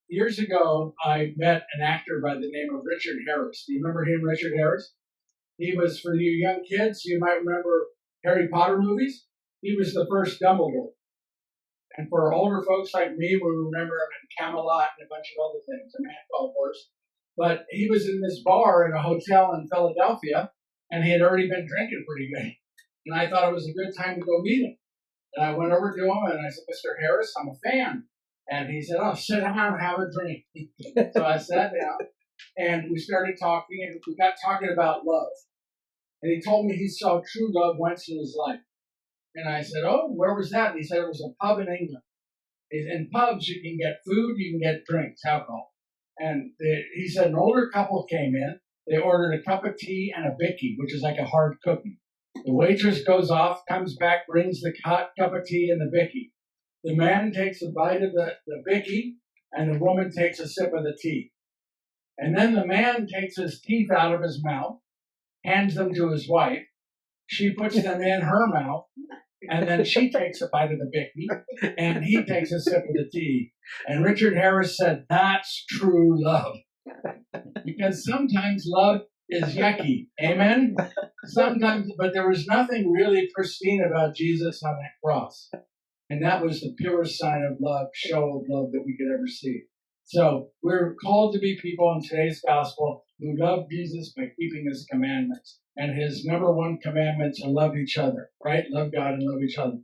years ago, I met an actor by the name of Richard Harris. Do you remember him, Richard Harris? He was, for you young kids, you might remember Harry Potter movies. He was the first Dumbledore. And for older folks like me, we remember him in Camelot and a bunch of other things, A Man Called Horse. But he was in this bar in a hotel in Philadelphia, and he had already been drinking pretty good. And I thought it was a good time to go meet him. And I went over to him and I said, Mr. Harris, I'm a fan. And he said, oh, sit down and have a drink. So I sat down and we started talking, and we got talking about love. And he told me he saw true love once in his life. And I said, oh, where was that? And he said it was a pub in England. In pubs, you can get food, you can get drinks, alcohol. And he said an older couple came in. They ordered a cup of tea and a bicky, which is like a hard cookie. The waitress goes off, comes back, brings the hot cup of tea and the bicky. The man takes a bite of the bicky, and the woman takes a sip of the tea. And then the man takes his teeth out of his mouth, hands them to his wife. She puts them in her mouth, and then she takes a bite of the bicky, and he takes a sip of the tea. And Richard Harris said, that's true love. Because sometimes love is yucky. Amen? Sometimes, but there was nothing really pristine about Jesus on that cross. And that was the purest sign of love, show of love that we could ever see. So we're called to be people in today's gospel who love Jesus by keeping his commandments. And his number one commandment to love each other, right? Love God and love each other.